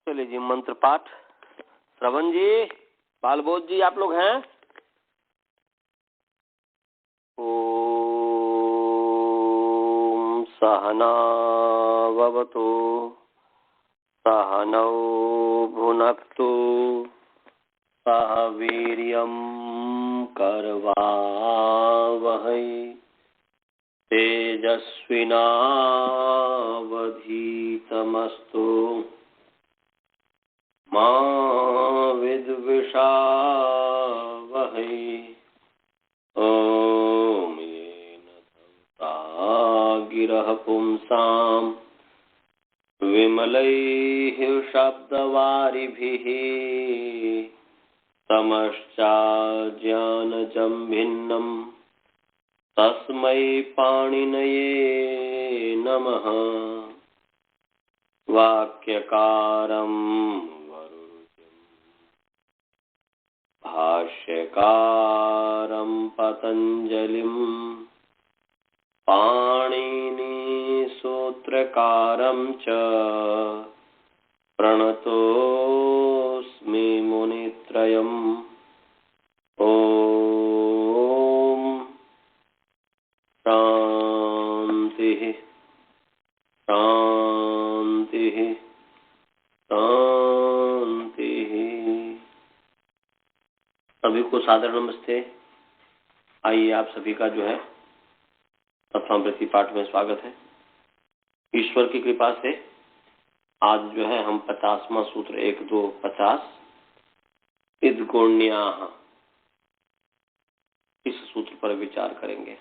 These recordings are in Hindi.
चलिए जी, मंत्र पाठ। श्रवण जी, बालबोध जी, आप लोग हैं? ओम सहना भवतु सहनौ भुनक्तु सह वीर्यं करवावहै तेजस्विनावधीतमस्तु मा विद्विषावहै। ओम येन धन्ता गिरः पुंसां विमलैः शब्दवारिभिः तमश्चाज्ञानजं भिन्नं तस्मै पाणिनये नमः। वाक्यकारं भाष्यकारं पतञ्जलिं पाणिनिसूत्रकारं च प्रणतोऽस्मि मुनित्रयम्। ओम शांति शांति शांति। सभी को सादर नमस्ते। आइए, आप सभी का जो है तत्वामृति पाठ में स्वागत है। ईश्वर की कृपा से आज जो है हम 50वां सूत्र 1, 2, 50 इद्गुण्याः इस सूत्र पर विचार करेंगे।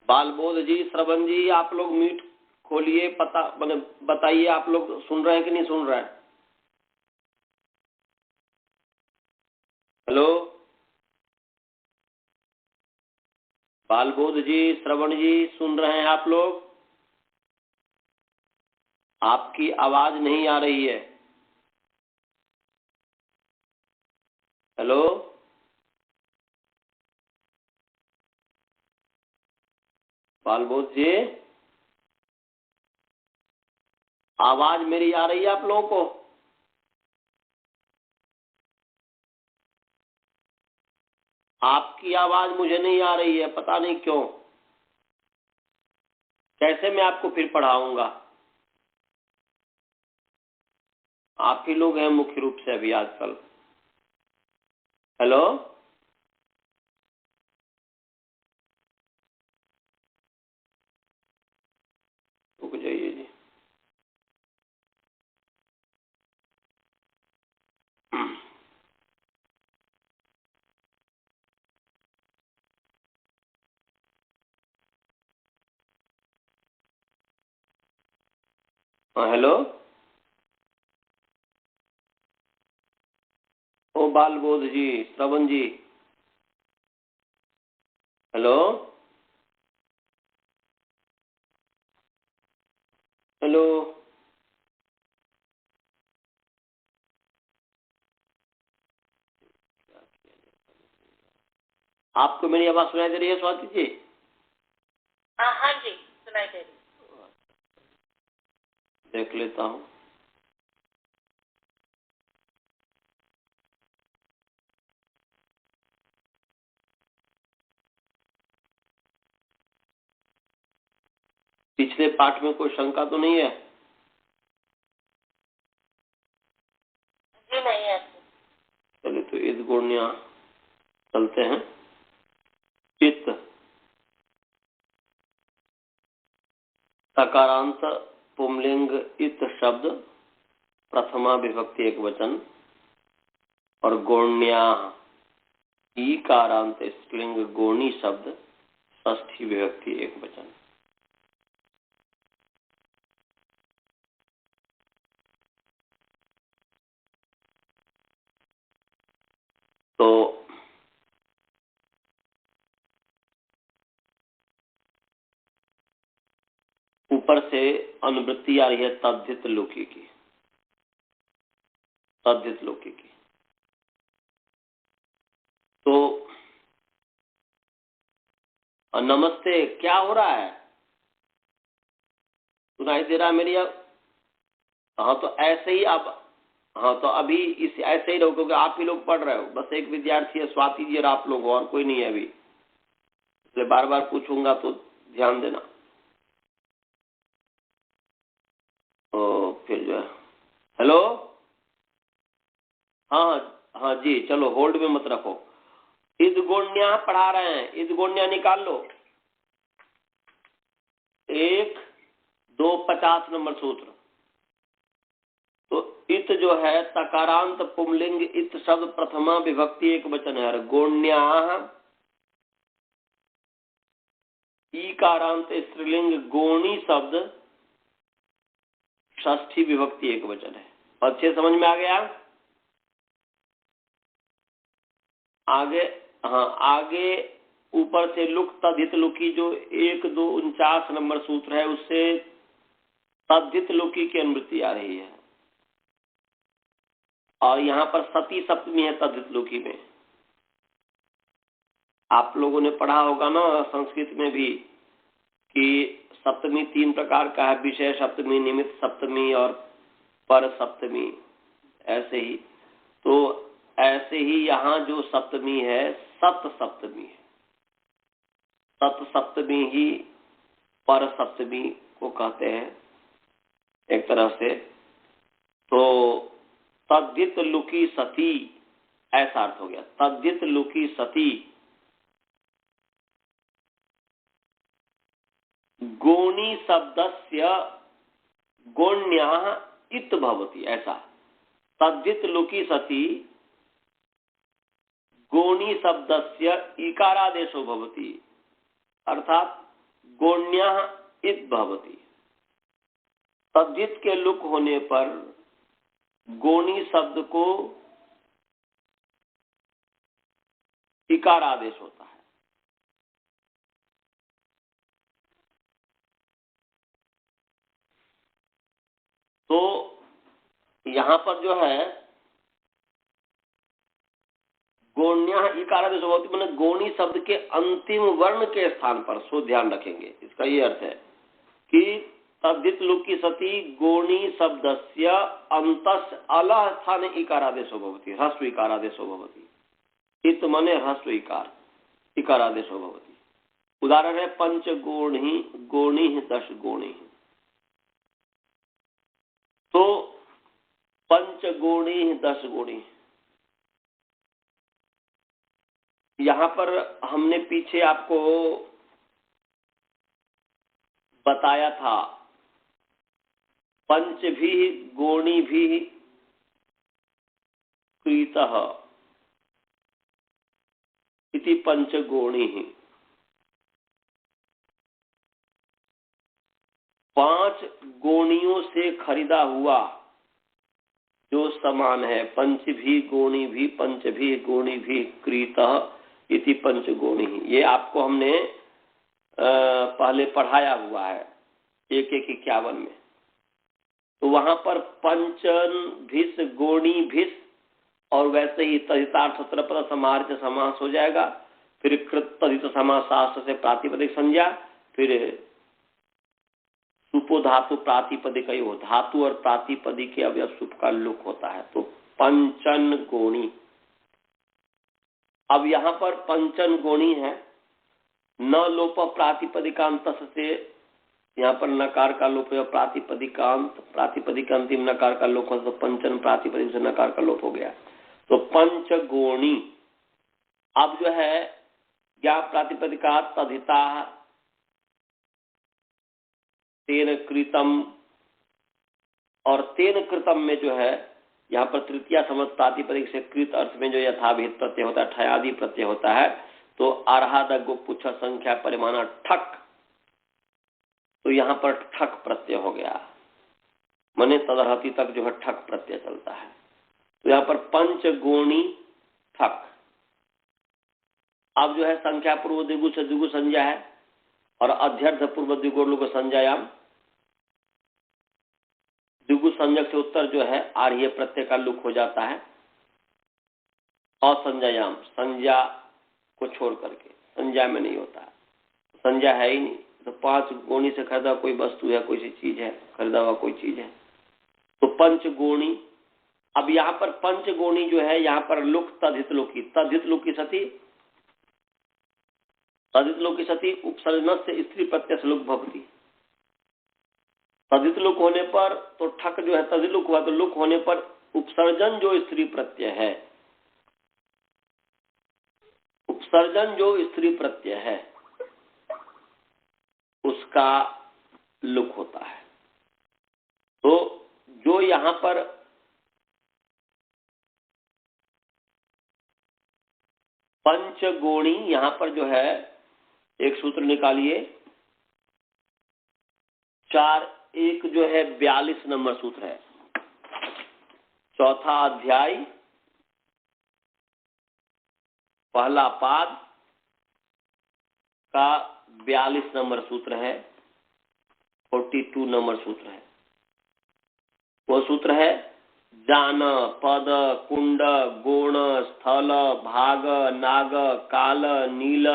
बालबोध जी, श्रवण जी, आप लोग म्यूट खोलिए। बताइए, आप लोग सुन रहे हैं कि नहीं सुन रहे हैं? हेलो बालबोध जी, श्रवण जी, सुन रहे हैं आप लोग? आपकी आवाज नहीं आ रही है। हेलो बालबोध जी, आवाज मेरी आ रही है आप लोगों को? आपकी आवाज मुझे नहीं आ रही है, पता नहीं क्यों। कैसे मैं आपको फिर पढ़ाऊंगा? आप ही लोग हैं मुख्य रूप से अभी आजकल। हेलो रुक जाइए जी। हाँ, हेलो ओ बालबोध जी, श्रवण जी, हेलो हेलो। आपको मेरी आवाज सुनाई दे रही है स्वाति जी? हाँ जी, सुनाई दे रही। देख लेता हूँ। पिछले पाठ में कोई शंका तो नहीं है? जी नहीं है। चलिए, तो इद्गुण्या चलते हैं। चित्त सकारांत पुंलिंग इत शब्द प्रथमा विभक्ति एक वचन और गोण्या ईकारांत स्त्रीलिंग गोणी शब्द षष्ठी विभक्ति एक वचन। तो ऊपर से अनुवृत्ति आ रही है तद्धित लोकी की, तद्धित लोकी की। तो नमस्ते, क्या हो रहा है? सुनाई दे रहा है मेरी हाँ तो ऐसे ही आप, हाँ तो अभी इस ऐसे ही रहो क्योंकि आप ही लोग पढ़ रहे हो, बस एक विद्यार्थी है स्वाति जी और आप लोग हो, और कोई नहीं है अभी, इसलिए बार बार पूछूंगा तो ध्यान देना। तो फिर जो है, हेलो, हाँ हाँ जी, चलो होल्ड में मत रखो। इदगोण्या पढ़ा रहे हैं, इदगोण्या निकाल लो। 1, 2, 50 नंबर सूत्र। तो इत जो है तकारांत पुंलिंग, इत शब्द प्रथमा विभक्ति एक वचन है। गोण्या ईकारांत स्त्रीलिंग, गोणी शब्द षष्ठी विभक्ति एक वचन है। अच्छे समझ में आ गया? आगे, हाँ आगे ऊपर से लुक तद्धित लुकी जो 1, 2, 49 नंबर सूत्र है, उससे तद्धित लुकी की अनुवृत्ति आ रही है। और यहाँ पर सती सप्तमी है तद्धित लुकी में। आप लोगों ने पढ़ा होगा ना संस्कृत में भी कि सप्तमी 3 प्रकार का है, विषय सप्तमी, निमित्त सप्तमी और पर सप्तमी। ऐसे ही तो ऐसे ही यहाँ जो सप्तमी है सत सप्तमी है। सत सप्तमी ही पर सप्तमी को कहते हैं एक तरह से। तो तद्धित लुकी सती, ऐसा अर्थ हो गया। तद्धित लुकी सती गोणी शब्दस्य गोण्याः इत भवति, ऐसा। तद्धित लुकी सती गोणी शब्दस्य इकारादेशो भवति, अर्थात गोण्याः इत भवति। तद्धित के लुक होने पर गोणी शब्द को इकारादेश होता है। तो यहां पर जो है गोण्या इकारादेश होती, मतलब गोणी शब्द के अंतिम वर्ण के स्थान पर, सो ध्यान रखेंगे। इसका ये अर्थ है कि तद्धित लुकी सती गोणी शब्दस्य अंतस् अलः स्थाने इकारादेशो भवति, ह्रस्व इकारादेशो भवति। इत मने ह्रस्व इकार, इकारादेशो भवति। उदाहरण है पंचगोणी, गोणी 10 गोणी। तो पंचगोणी 10 गोणी, यहां पर हमने पीछे आपको बताया था पंच भी गोणी भी क्रीतः इति पंचगोणी। 5 गोणियों से खरीदा हुआ जो सामान है, पंच भी गोणी भी पंच भी गोणी भी क्रीतः इति पंचगोणी। ये आपको हमने पहले पढ़ाया हुआ है 1-1-51 में। तो वहां पर पंचन भिस गोणी भिस, और वैसे ही तदितार्थ सत्र पर समार्थ समास हो जाएगा। फिर कृत तदित समास शास्त्र से प्रातिपदिक संज्ञा, फिर सुपो धातु प्रातिपदिक हो, धातु और प्रातिपदिक के अवयव सुप का लुक होता है। तो पंचन गोणी। अब यहाँ पर पंचन गोणी है, न लोप प्रातिपदिकांत से, यहाँ पर नकार का लोप है, प्रातिपदिकांत, प्रातिपदिक अंतिम नकार का लोप हो, तो पंचन प्रातिपदिक से नकार का लोप हो गया। तो पंचगोणी। अब जो है ज्ञा प्रातिपदिका तद्धिता तेन कृतम, और तेन कृतम में जो है यहाँ पर तृतीया समझ प्रातिपदिक से कृत अर्थ में जो यथाभिहित प्रत्यय होता है, ठयादि प्रत्यय होता है। तो आर्हादगो पुच्छ संख्या परिमाणा ठक, तो यहाँ पर ठक प्रत्यय हो गया, मने तदर्हति तक जो है ठक प्रत्यय चलता है। तो यहाँ पर पंचगोणी ठक। अब जो है संख्या पूर्व द्विगु से द्विगु संज्ञा है, और अध्यर्थ पूर्व द्विगुण संज्ञायाम, द्विगु संज्ञक से उत्तर जो है आर्य प्रत्यय का लुक हो जाता है। असंज्ञायाम, संज्ञा को छोड़ करके, संज्ञा में नहीं होता, संज्ञा है ही नहीं। तो 5 गोणी से खरीदा कोई वस्तु है, कोई सी चीज है, खरीदा हुआ कोई चीज है, तो पंचगोणी। अब यहाँ पर पंचगोणी जो है, यहाँ पर लुक तद्धित लुकी, तद्धित लुकी सती, तद्धित लुकी सती उपसर्जन से स्त्री प्रत्यय से लुक भवती। तद्धित लुक होने पर तो ठक जो है तद्धित लुक हुआ, तो लुक होने पर उपसर्जन जो स्त्री प्रत्यय है, उपसर्जन जो स्त्री प्रत्यय है उसका लुक होता है। तो जो यहाँ पर पंचगोणी, यहाँ पर जो है एक सूत्र निकालिए, 4(1) जो है 42 नंबर सूत्र है, चौथा अध्याय, पहला पाद का 42 नंबर सूत्र है, 42 नंबर सूत्र है। वो सूत्र है जान पद कुंड गुण स्थल भाग नाग काल नील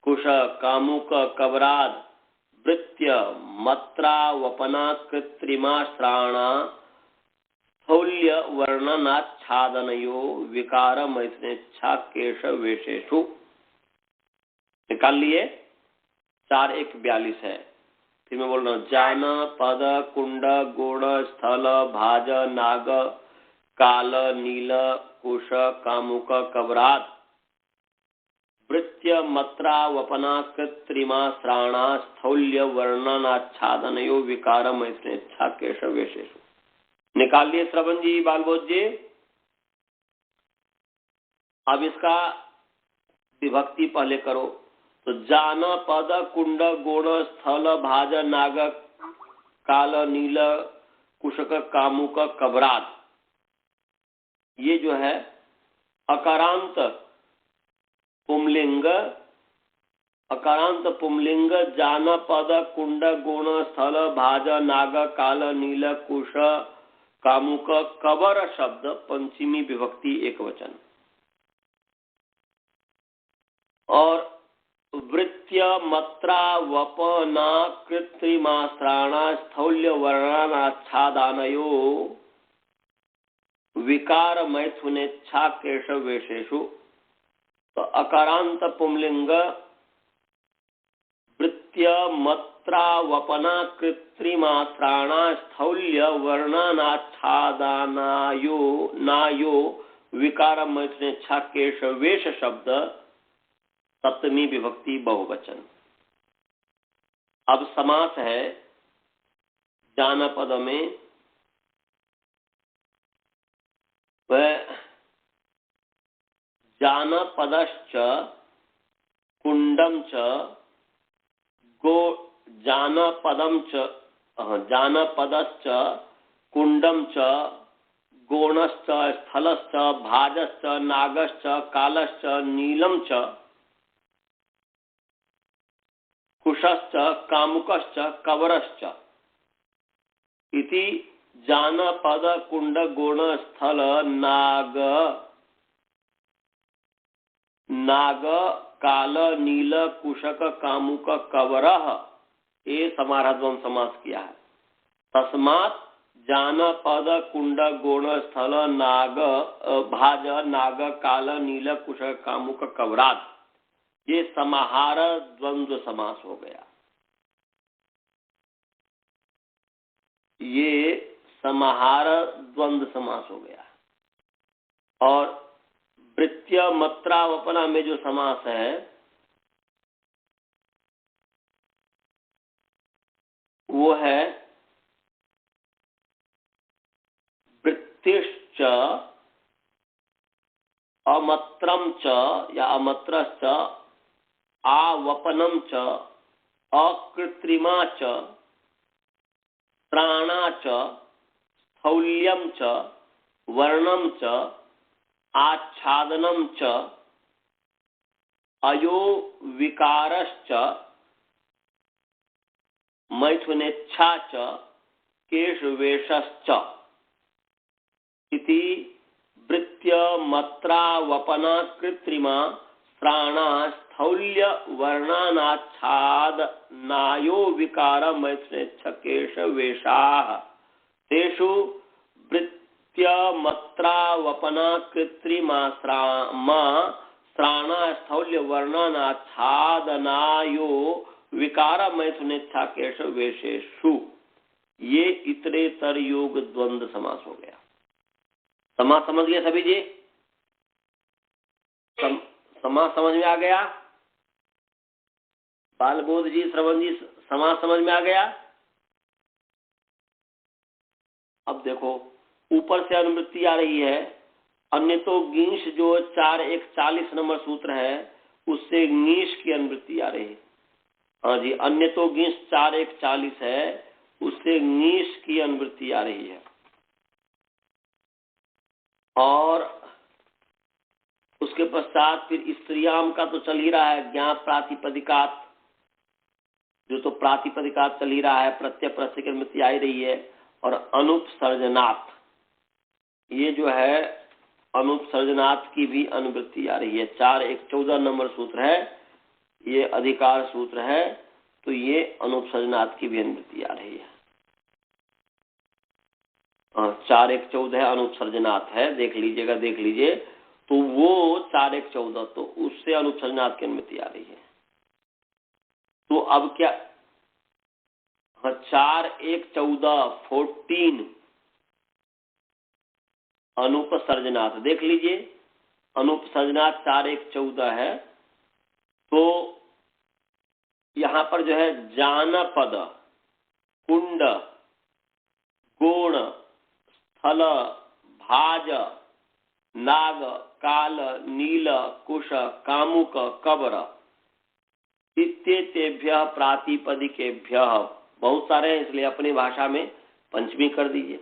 कुश कामुक कवराद वृत्य मत्रा वपना कृत्रिमा श्राणा स्थौल्य वर्णनाच्छादनयो विकार मैथुनेच्छा केश वेशेषु। निकाल लिए, 4(1) 42 है। फिर मैं बोल रहा हूँ, जान पद कुंड गुण स्थल भाज नाग काल नील कुश कामुक कवरात वृत्य मत्रा वपना कृत्रिमा श्राणा स्थौल्य वर्णनाच्छादनयो विकार मैथुनेच्छा केश वेशेषु। निकाल लिए श्रवण जी, बालबोध जी। अब इसका विभक्ति पहले करो। तो जान पद कुंड गुण स्थल भाज नाग काल नील कुशक कामुक कबरात, ये जो है अकारांत पुमलिंग, अकारांत पुमलिंग जान पद कुंड गुण स्थल भाज नाग काल नील कुश कामुक कबर शब्द पंचमी विभक्ति एकवचन। और वृत्य मत्रा वपना कृत्रिमा श्राणा स्थौल्य वर्णनाच्छादनयो विकार मैथुनेच्छा केश वेशेषु। तो अकारांत पुंलिंग वृत्य मत्रा वपना कृत्रिमा श्राणा स्थौल्य वर्णनाच्छादनायो नायो विकार मैथुनेच्छा केश वेश शब्द सप्तमी विभक्ति बहुवचन। अब समास है जानपद में, वह जानपदश्च कुंडम च गो जानपदम च जानपदश्च कुंडम च गोणश्च स्थलश्च भाजश्च नागश्च कालश्च नीलम च कुशश्च कामुकश्च कवरश्च इति जानपद कुंड गुण स्थल नाग नाग काल नील कुशक कामुक कवरः, ये समाराध्वम समास किया है। तस्मात् जानपद कुंड गुण स्थल नाग भाज नाग काल नील कुशक कामुक कवरात, ये समाहार द्वंद्व समास हो गया। ये समाहार द्वंद्व समास हो गया। और वृत्य मत्रा वपना में जो समास है वो है वृत्तिश्च अमत्रम च या अमत्रश्च आवपनम च अकृत्रिमा च प्राणा च स्थौल्यम च वर्णम च आच्छादनम च अयो विकारश्च मैथुनेच्छा च केशवेशश्च इति वृत्य मत्रा वपना कृत्रिमा प्राणा स्थौल्य वर्णानाच्छाद नायो विकार मैथुनेच्छ केशवेशाः तेषु वृत्त्यमत्रावपना कृत्रिमाश्रामा श्राणा स्थौल्य वर्णनाच्छादनायो विकार मैथुनेच्छा केश वेशेषु। ये इतरेतर योग द्वंद्व समास हो गया। समास समझ गए सभी जी? समास समझ में आ गया? बालबोध जी, श्रवण जी, समास समझ में आ गया? अब देखो ऊपर से अनुवृत्ति आ रही है। अन्य तो गींश जो 4:1:40 नंबर सूत्र है उससे नीश की अनुवृत्ति आ रही है। हाँ जी, अन्य तो गींश 4:1:40 है उससे नीश की अनुवृत्ति आ रही है। और उसके पश्चात फिर स्त्रियाम का तो चल ही रहा है, ज्ञान प्रातिपदिकात, जो तो प्रातिपदिकात चल ही रहा है, प्रत्यय प्रत्यय की अनुवृत्ति आ ही रही है। और अनुपसर्जनात्, ये जो है अनुपसर्जनात् की भी अनुवृत्ति आ रही है। 4:1:14 नंबर सूत्र है, ये अधिकार सूत्र है, तो ये अनुपसर्जनात् की भी अनुवृत्ति आ रही है। 4:1:14 अनुपसर्जनात् है, देख लीजिएगा, देख लीजिए। तो वो 4:1:14 तो उससे अनुपसर्जनात् की अनुवृत्ति आ रही है। तो अब क्या 4:1:14 अनुपसर्जनात्, देख लीजिए अनुपसर्जनात् 4:1:14 है। तो यहां पर जो है जानपद, कुंड, गोण, स्थल, भाज, नाग, काल, नील, कुश, कामुक, कबर इत्येतेभ्यः प्रातिपदिकेभ्यः, बहुत सारे हैं इसलिए अपनी भाषा में पंचमी कर दीजिए,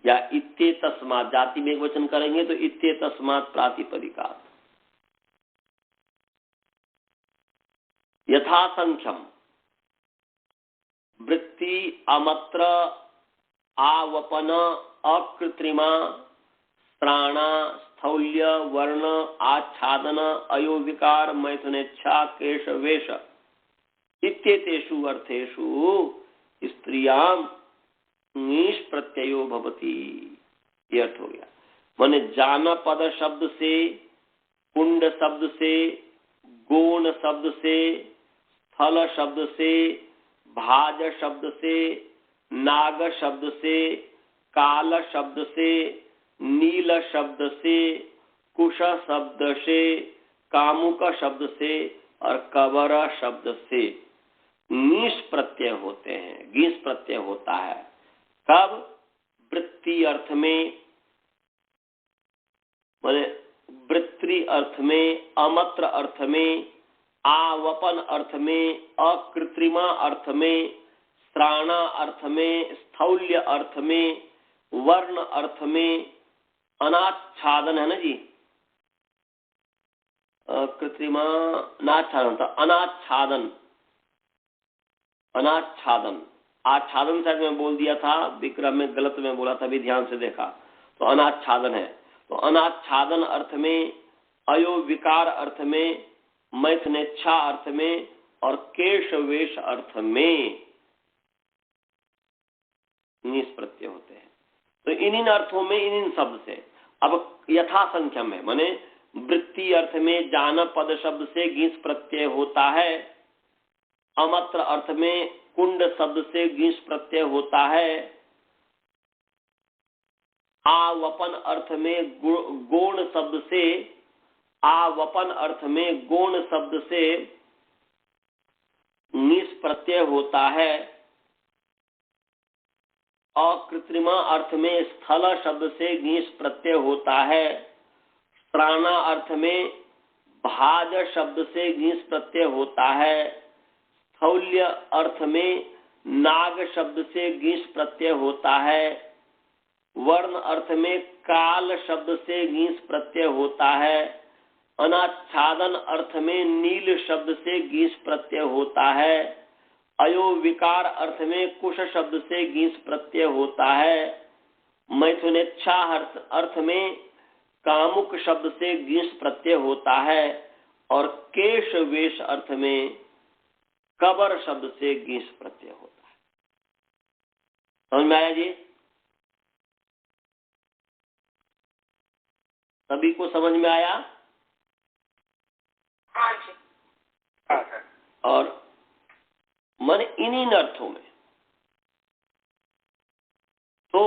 या इत्ते तस्मात्, जाति में एक वचन करेंगे तो इत्ते तस्मात् प्रातिपदिकात्। यथासंख्यम वृत्ति अमत्र आवपन अकृत्रिमा श्राणा स्थौल्य वर्ण आच्छादन अयोविकार मैथुनेच्छा केश वेश इत्येतेषु अर्थेषु स्त्रियां नीश प्रत्ययो भवति। ये अर्थ हो गया। माने जानपद शब्द से, कुंड शब्द से, गोण शब्द से, स्थल शब्द से, भाज शब्द से, नाग शब्द से, काल शब्द से, नील शब्द से, कुश शब्द से, कामुक शब्द से और कबर शब्द से नीश प्रत्यय होते हैं, गीस प्रत्यय होता है। कब? वृत्ति अर्थ में, माने वृत्ति अर्थ में, अमत्र अर्थ में, आवपन अर्थ में, अकृत्रिमा अर्थ में, श्राणा अर्थ में, स्थौल्य अर्थ में, वर्ण अर्थ में, अनाच्छादन है ना जी, कृत्रिमा नाच्छादन था, अनाच्छादन, अनाच्छादन, आच्छादन शायद मैं बोल दिया था, विक्रम में गलत में बोला था, भी ध्यान से देखा तो अनाच्छादन है। तो अनाच्छादन अर्थ में, अयोविकार अर्थ में, मैथुनेच्छा अर्थ में और केश वेश अर्थ में नीस प्रत्यय होते हैं। तो इन अर्थों में इन शब्द से अब यथासंख्यम है, माने वृत्ति अर्थ में जानपद शब्द से गीस प्रत्यय होता है, अमत्र अर्थ में कुंड शब्द से गीस प्रत्यय होता है, आवपन अर्थ में गोण शब्द से, आवपन अर्थ में गोण शब्द से नीस प्रत्यय होता है, अकृत्रिमा अर्थ में स्थल शब्द से गीस प्रत्यय होता है, श्राणा अर्थ में भाज शब्द से गीस प्रत्यय होता है, स्थौल्य अर्थ में नाग शब्द से गीस प्रत्यय होता है, वर्ण अर्थ में काल शब्द से गीस प्रत्यय होता है, अनाच्छादन अर्थ में नील शब्द से गीस प्रत्यय होता है, अयोविकार अर्थ में कुश शब्द से गीस प्रत्यय होता है, मैथुनेच्छा अर्थ में कामुक शब्द से गीस प्रत्यय होता है और केश वेश अर्थ में कबर शब्द से गीस प्रत्यय होता है। समझ में आया जी? सभी को समझ में आया? हाँ जी। हाँ सर। और मन इन्हीं अर्थों में। तो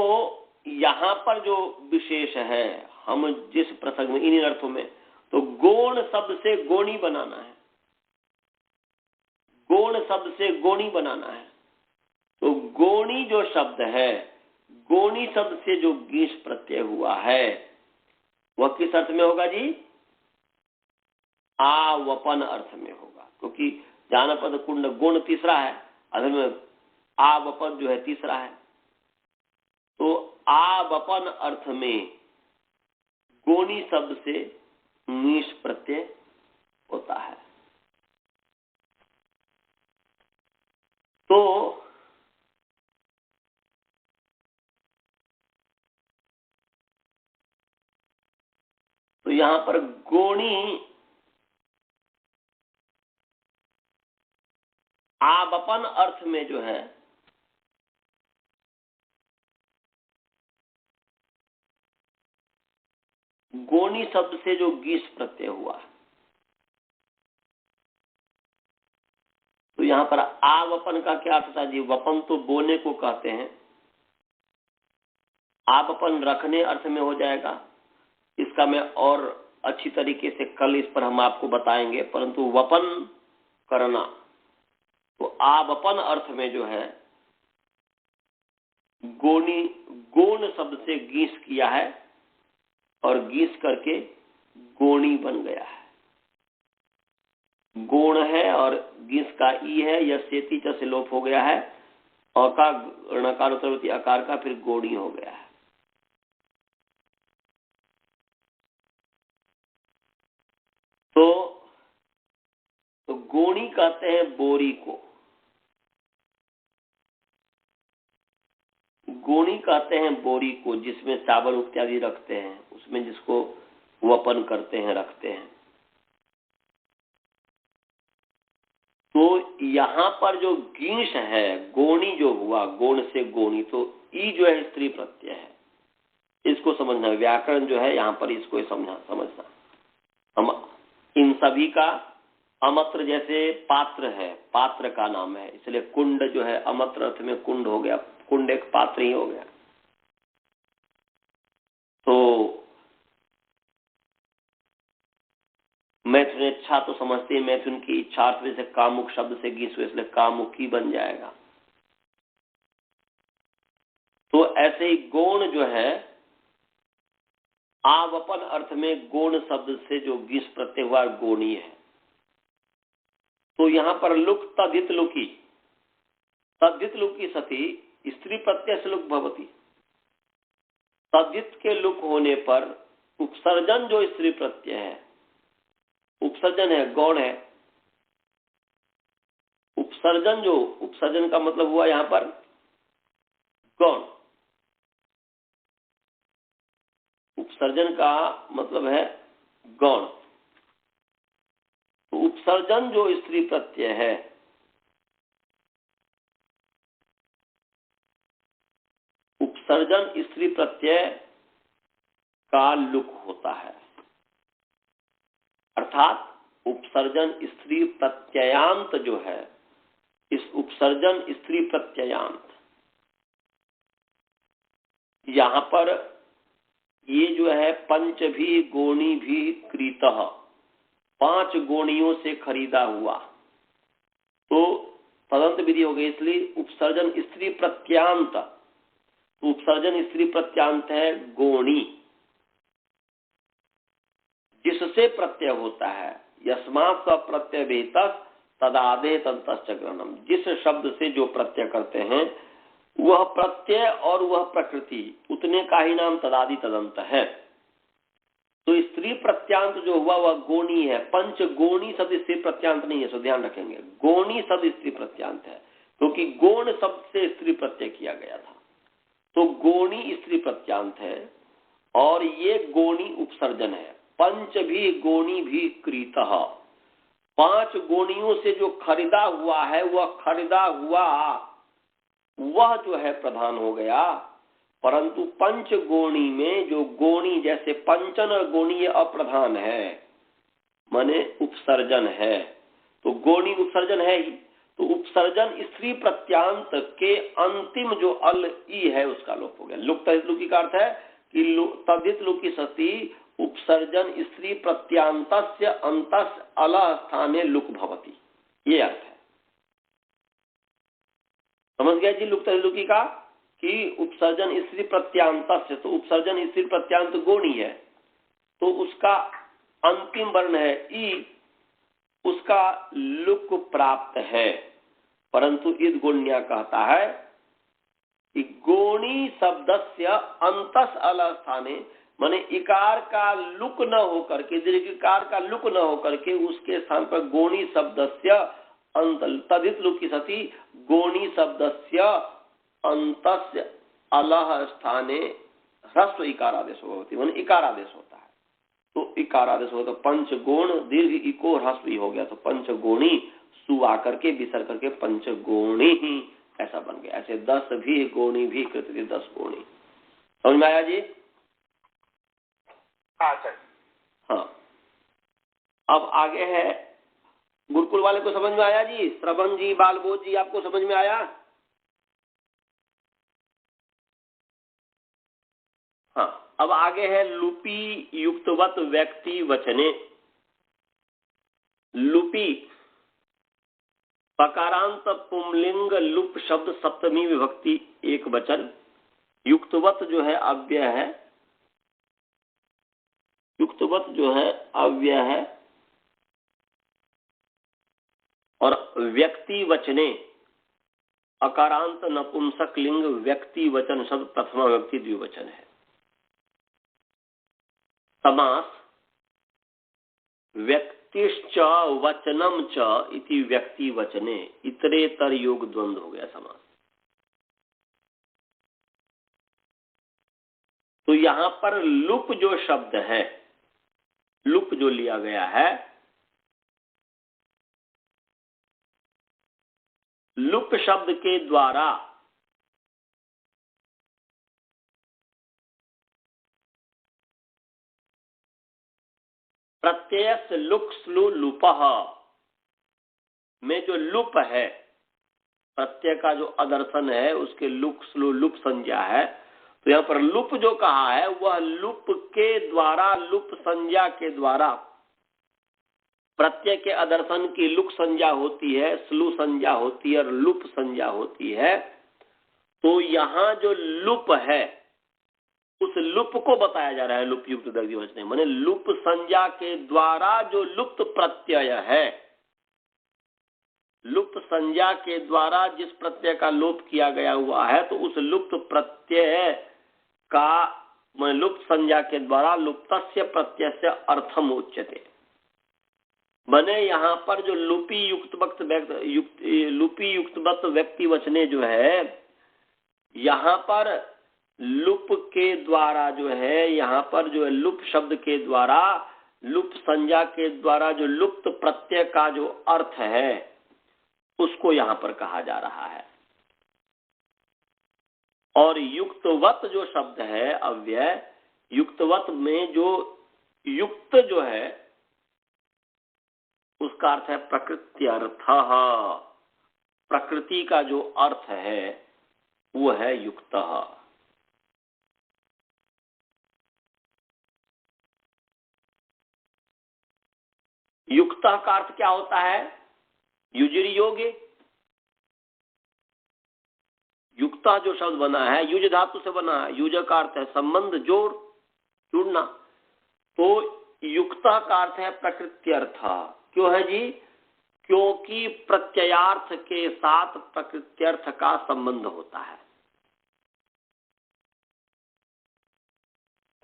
यहां पर जो विशेष है, हम जिस प्रसंग में इन्हीं अर्थों में, तो गोण शब्द से गोणी बनाना है, गोण शब्द से गोणी बनाना है। तो गोणी जो शब्द है, गोणी शब्द से जो गीस प्रत्यय हुआ है वह किस अर्थ में होगा जी? आवपन अर्थ में होगा, क्योंकि जानपद कुंड गुण तीसरा है, अधर में आवपन जो है तीसरा है। तो आवपन अर्थ में गोणी शब्द से नीश प्रत्यय होता है। तो यहां पर गोणी आवपन अर्थ में जो है गोणी शब्द से जो गीस प्रत्यय हुआ, तो यहां पर आवपन का क्या अर्थ था जी? वपन तो बोने को कहते हैं, आवपन रखने अर्थ में हो जाएगा। इसका मैं और अच्छी तरीके से कल इस पर हम आपको बताएंगे, परंतु वपन करना, तो आवपन अर्थ में जो है गोणी गोण शब्द से गीस किया है और गीस करके गोणी बन गया है। गोण है और गीस का ई है, यह सेती च से लोप हो गया है, और का णकार उत्तरवर्ती आकार का फिर गोणी हो गया है। तो गोणी कहते हैं बोरी को, गोणी कहते हैं बोरी को, जिसमें चावल इत्यादि रखते हैं, उसमें जिसको वपन करते हैं, रखते हैं। तो यहां पर जो गीश है, गोणी जो हुआ, गोण से गोणी, तो ई जो है स्त्री प्रत्यय है, इसको समझना। व्याकरण जो है यहां पर इसको समझना। हम इन सभी का अमत्र, जैसे पात्र है, पात्र का नाम है, इसलिए कुंड जो है अमत्र अर्थ में कुंड हो गया, कुंड एक पात्र ही हो गया। तो मैथुन इच्छा तो समझते हैं, मैथुन की इच्छा अर्थ से कामुक शब्द से गीस हुए, इसलिए कामुकी बन जाएगा। तो ऐसे ही गोण जो है आवपन अर्थ में गोण शब्द से जो गीस प्रत्यय हुआ गोणी है। तो यहां पर लुक तदित लुकी, तद्धित लुकी सती स्त्री प्रत्यय से लुक भवती। तद्धित के लुक होने पर उपसर्जन जो स्त्री प्रत्यय है, उपसर्जन है, गौण है। उपसर्जन जो, उपसर्जन का मतलब हुआ यहां पर गौण। उपसर्जन का मतलब है गौण। तो उपसर्जन जो स्त्री प्रत्यय है, उपसर्जन स्त्री प्रत्यय का लुक होता है, अर्थात उपसर्जन स्त्री प्रत्ययांत जो है, इस उपसर्जन स्त्री प्रत्ययांत, यहां पर ये जो है पंच भी गोणी भी क्रीतः, 5 गोणियों से खरीदा हुआ, तो तदंत विधि हो गई, इसलिए उपसर्जन स्त्री प्रत्यांत। तो उपसर्जन स्त्री प्रत्यांत है गोणी, जिससे प्रत्यय होता है। यस्मात् स प्रत्यय वेतस तदादे तंतश्च ग्रहणम, जिस शब्द से जो प्रत्यय करते हैं वह प्रत्यय और वह प्रकृति, उतने का ही नाम तदादि तदंत है। तो स्त्री प्रत्यांत जो हुआ वह गोणी है। पंच गोणी शब्द स्त्री प्रत्यांत नहीं है, सो ध्यान रखेंगे। गोणी शब्द स्त्री प्रत्यांत है, क्योंकि गोण शब्द से स्त्री प्रत्यय किया गया था। तो गोणी स्त्री प्रत्यांत है और ये गोणी उपसर्जन है। पंच भी गोणी भी क्रीतः, 5 गोणियों से जो खरीदा हुआ है वह खरीदा हुआ वह जो है प्रधान हो गया। परंतु पंचगोणी में जो गोणी, जैसे पंचन और गोणी ये अप्रधान है, माने उपसर्जन है, तो गोणी उपसर्जन है ही, तो उपसर्जन स्त्री प्रत्यांत के अंतिम जो अल ई है उसका लोप हो गया। लुक तदित लुकी का अर्थ है कि तदित लुकी सती उपसर्जन स्त्री प्रत्यांतस्य अंतस अल स्थाने लुक भवती, ये अर्थ है। समझ गया जी लुक तदित लुकी का कि उपसर्जन स्त्री प्रत्यांतस्य, तो उपसर्जन स्त्री प्रत्यांत गोणी है, तो उसका अंतिम वर्ण है ई, उसका लुक प्राप्त है। परंतु इद गुण्या कहता है कि गोणी शब्दस्य अंतस अल स्थाने, माने इकार का लुक न होकर के, दीर्घिकार का लुक न होकर के उसके स्थान पर गोणी शब्दस्य अंत तदित लुकी सती गोणी शब्दस्य अंतस्य अलह स्थाने ह्रस्व इकारादेश होती, माने इकारादेश होता है। तो इकारादेश होता पंचगोण दीर्घ इको ह्रस्व हो गया, तो पंचगोणी सु आकर के विसर्ग करके पंचगोणी ही ऐसा बन गया। ऐसे 10 भी गोणी भी कृति 10 गोणी। समझ में आया जी? हाँ सर। हाँ, अब आगे है गुरुकुल वाले को समझ में आया जी? श्रवण जी, बालबोध जी, आपको समझ में आया? हाँ, अब आगे है लुपी युक्तवत व्यक्ति वचने। लुपी पकारांत पुंलिंग लुप शब्द सप्तमी विभक्ति एक वचन। युक्तवत जो है अव्यय है, युक्तवत जो है अव्यय है, और व्यक्ति वचने अकारांत नपुंसक लिंग व्यक्ति वचन शब्द प्रथमा व्यक्ति द्विवचन है। समास व्यक्तिश्च वचनम च इति व्यक्ति वचने इतरेतर योग द्वंद्व हो गया समास। तो यहां पर लुप जो शब्द है, लुप जो लिया गया है, लुप शब्द के द्वारा प्रत्यय लुक स्लु लुपः में जो लुप है, प्रत्यय का जो अदर्शन है उसके लुक स्लु लुप संज्ञा है। तो यहाँ पर लुप जो कहा है वह लुप के द्वारा, लुप संज्ञा के द्वारा, प्रत्यय के अदर्शन की लुक संज्ञा होती है, स्लु संज्ञा होती है और लुप संज्ञा होती है। तो यहाँ जो लुप है उस लुप को बताया जा रहा है लुप युक्त द्विवचन, माने लुप संज्ञा के द्वारा जो लुप्त प्रत्यय है, लुप्त संज्ञा के द्वारा जिस प्रत्यय का लोप किया गया हुआ है, तो उस लुप्त प्रत्यय का लुप्त संज्ञा के द्वारा लुप्तस्य प्रत्ययस्य अर्थम उच्यते। बने यहाँ पर जो लुपी युक्त व्यक्ति वचने जो है, यहाँ पर लुप के द्वारा जो है, यहाँ पर जो है लुप शब्द के द्वारा, लुप संज्ञा के द्वारा जो लुप्त प्रत्यय का जो अर्थ है उसको यहाँ पर कहा जा रहा है। और युक्तवत जो शब्द है अव्यय, युक्तवत में जो युक्त जो है उसका अर्थ है प्रकृत्यर्थः, प्रकृति का जो अर्थ है वो है युक्तः। युक्तः का अर्थ क्या होता है? युजरी योग्य। युक्तः जो शब्द बना है युज धातु से बना है, युज का अर्थ है संबंध, जोड़, जुड़ना। तो युक्तः का अर्थ है प्रकृत्यर्थ। क्यों है जी? क्योंकि प्रत्ययार्थ के साथ प्रकृत्यर्थ का संबंध होता है।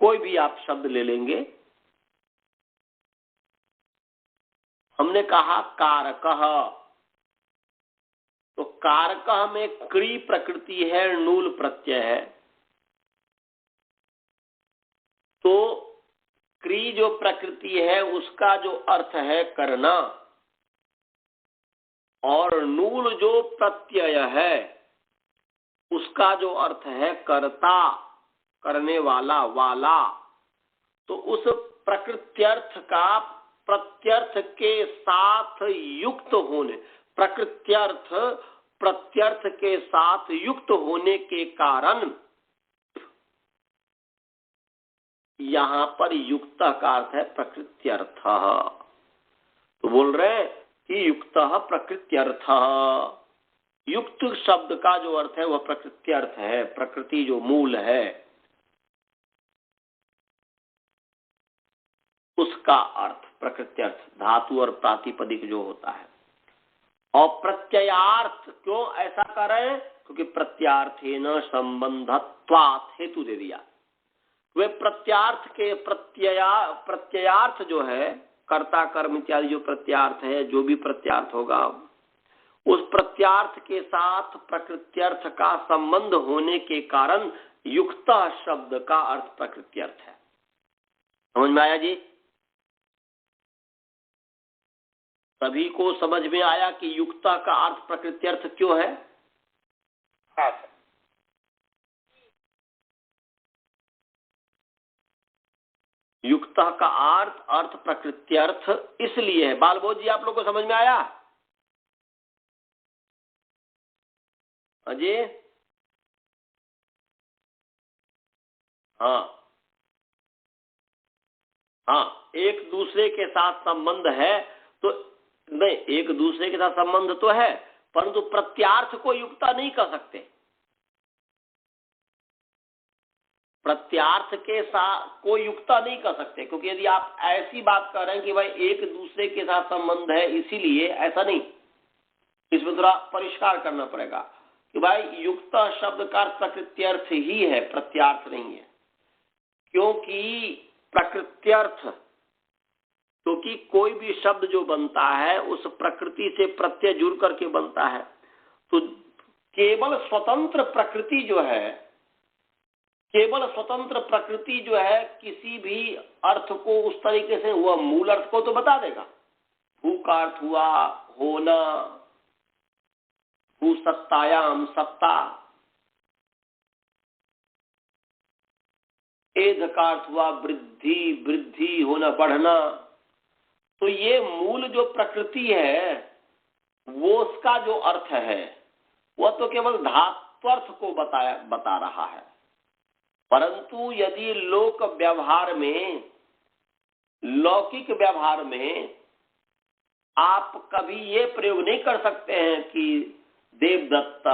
कोई भी आप शब्द ले लेंगे, हमने कहा कारकः, तो कारकः में क्री प्रकृति है, नूल प्रत्यय है। तो क्री जो प्रकृति है उसका जो अर्थ है करना, और नूल जो प्रत्यय है उसका जो अर्थ है कर्ता, करने वाला, वाला, तो उस प्रकृत्यर्थ का प्रत्यर्थ के साथ युक्त होने, प्रकृत्यर्थ प्रत्यर्थ के साथ युक्त होने के कारण यहां पर युक्त का अर्थ है प्रकृत्यर्थ। तो बोल रहे हैं कि युक्त प्रकृत्यर्थ, युक्त शब्द का जो अर्थ है वह प्रकृत्यर्थ है, प्रकृति जो मूल है उसका अर्थ प्रकृत्यर्थ, धातु और प्रातिपदिक जो होता है। और प्रत्ययार्थ क्यों ऐसा कर रहे हैं? क्योंकि प्रत्यार्थेन संबंधत्वात् हेतु दे दिया। वे प्रत्यार्थ के प्रत्ययार्थ जो है, कर्ता कर्म इत्यादि जो प्रत्यार्थ है, जो भी प्रत्यार्थ होगा उस प्रत्यार्थ के साथ प्रकृत्यर्थ का संबंध होने के कारण युक्त शब्द का अर्थ प्रकृत्यर्थ है। समझ में आया जी? सभी को समझ में आया कि युक्ता का अर्थ प्रकृत्यर्थ क्यों है? हाँ सर। युक्ता का अर्थ प्रकृत्यर्थ इसलिए है। बालबोध जी, आप लोग को समझ में आया? अजय? हाँ हाँ, एक दूसरे के साथ संबंध है तो नहीं, एक दूसरे के साथ संबंध तो है, परंतु प्रत्यार्थ को युक्ता नहीं कर सकते। प्रत्यार्थ के साथ को युक्ता नहीं कर सकते, क्योंकि यदि आप ऐसी बात कर रहे हैं कि भाई एक दूसरे के साथ संबंध है इसीलिए, ऐसा नहीं, इसमें थोड़ा परिष्कार करना पड़ेगा कि भाई युक्त शब्द का प्रकृत्यर्थ ही है, प्रत्यार्थ नहीं है। क्योंकि प्रकृत्यर्थ, क्योंकि कोई भी शब्द जो बनता है उस प्रकृति से प्रत्यय जुड़ करके बनता है, तो केवल स्वतंत्र प्रकृति जो है, केवल स्वतंत्र प्रकृति जो है किसी भी अर्थ को उस तरीके से, हुआ मूल अर्थ को तो बता देगा। भू का अर्थ हुआ होना, भू सत्तायाम सत्ता, एध का अर्थ हुआ वृद्धि, वृद्धि होना, बढ़ना। तो ये मूल जो प्रकृति है वो उसका जो अर्थ है वह तो केवल धात्वर्थ को बता रहा है। परंतु यदि लोक व्यवहार में, लौकिक व्यवहार में आप कभी ये प्रयोग नहीं कर सकते हैं कि देवदत्त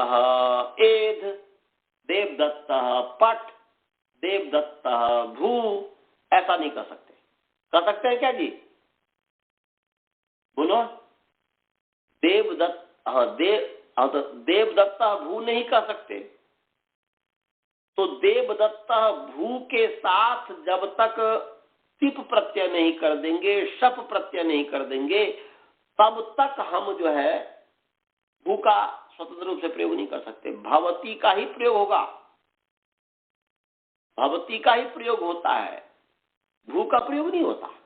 एध, देवदत्त पट, देवदत्त भू, ऐसा नहीं कर सकते। कर सकते हैं क्या जी? बोलो। देवदत्त, तो देवदत्त भू नहीं कर सकते। तो देवदत्त भू के साथ जब तक तिप प्रत्यय नहीं कर देंगे, शप प्रत्यय नहीं कर देंगे, तब तक हम जो है भू का स्वतंत्र रूप से प्रयोग नहीं कर सकते। भवती का ही प्रयोग होगा, भवती का ही प्रयोग होता है, भू का प्रयोग नहीं होता।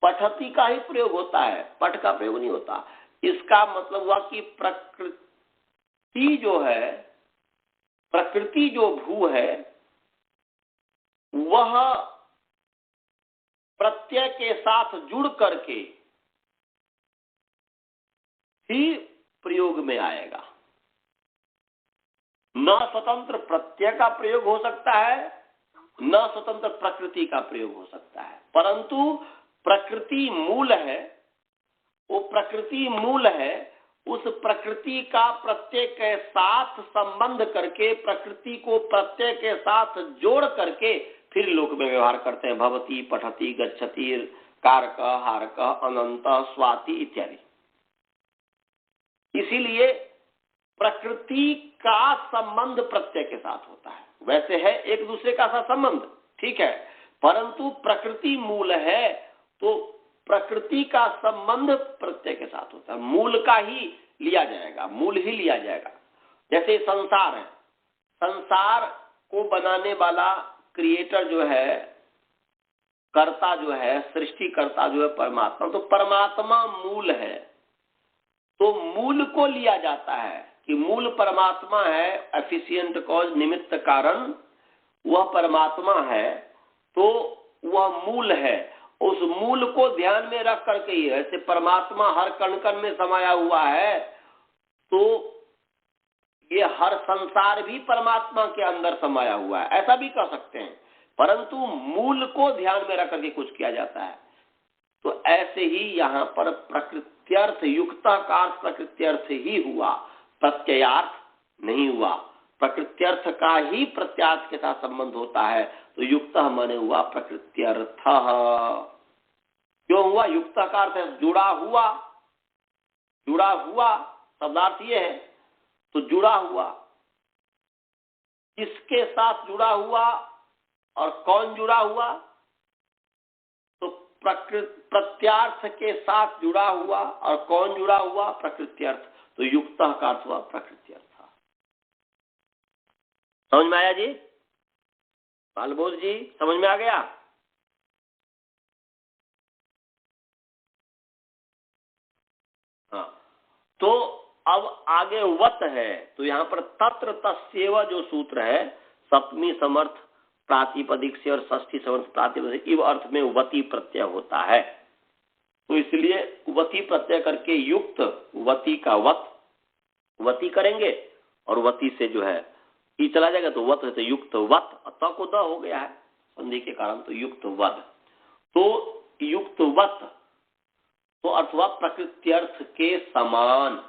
पठती का ही प्रयोग होता है, पठ का प्रयोग नहीं होता। इसका मतलब हुआ कि प्रकृति जो है, प्रकृति जो भू है वह प्रत्यय के साथ जुड़ करके ही प्रयोग में आएगा। न स्वतंत्र प्रत्यय का प्रयोग हो सकता है, न स्वतंत्र प्रकृति का प्रयोग हो सकता है। परंतु प्रकृति मूल है, वो प्रकृति मूल है, उस प्रकृति का प्रत्यय के साथ संबंध करके, प्रकृति को प्रत्यय के साथ जोड़ करके फिर लोक में व्यवहार करते हैं। भवती, पठती, गच्छति, कारक, हारक, अनंत, स्वाति इत्यादि। इसीलिए प्रकृति का संबंध प्रत्यय के साथ होता है। वैसे है एक दूसरे का साथ संबंध, ठीक है, परंतु प्रकृति मूल है तो प्रकृति का संबंध प्रत्यय के साथ होता है। मूल का ही लिया जाएगा, मूल ही लिया जाएगा। जैसे संसार है, संसार को बनाने वाला क्रिएटर जो है, कर्ता जो है, सृष्टिकर्ता जो है परमात्मा, तो परमात्मा मूल है। तो मूल को लिया जाता है कि मूल परमात्मा है, एफिशिएंट कॉज, निमित्त कारण, वह परमात्मा है, तो वह मूल है। उस मूल को ध्यान में रख करके ही, ऐसे परमात्मा हर कण कण में समाया हुआ है, तो ये हर संसार भी परमात्मा के अंदर समाया हुआ है, ऐसा भी कह सकते हैं। परंतु मूल को ध्यान में रख करके कुछ किया जाता है। तो ऐसे ही यहाँ पर प्रकृत्यर्थ, युक्ता का अर्थ प्रकृत्यर्थ ही हुआ, प्रत्ययार्थ नहीं हुआ। प्रकृत्यर्थ का ही प्रत्यार्थ के साथ संबंध होता है, तो युक्ता माने हुआ प्रकृत्यर्थ। क्यों हुआ? युक्ता का अर्थ है जुड़ा हुआ, जुड़ा हुआ शब्दार्थ ये है, तो जुड़ा हुआ, किसके साथ जुड़ा हुआ और कौन जुड़ा हुआ? तो प्रत्यार्थ के साथ जुड़ा हुआ, और कौन जुड़ा हुआ? प्रकृत्यर्थ। तो युक्ता का अर्थ हुआ प्रकृत्यर्थ। समझ में आया जी? बालबोध जी समझ में आ गया? हाँ, तो अब आगे वत है, तो यहाँ पर तत्र तस्येव जो सूत्र है, सप्तमी समर्थ प्रातिपदिक से और षष्ठी समर्थ प्रातिपदिक इव अर्थ में वती प्रत्यय होता है। तो इसलिए वती प्रत्यय करके युक्त वती का वत, वती करेंगे और वती से जो है ई चला जाएगा, तो वत है तो युक्त वत, त को द हो गया है संधि के कारण, तो युक्त वद। तो युक्त वत तो अर्थ हुआ प्रकृत्यर्थ के समान।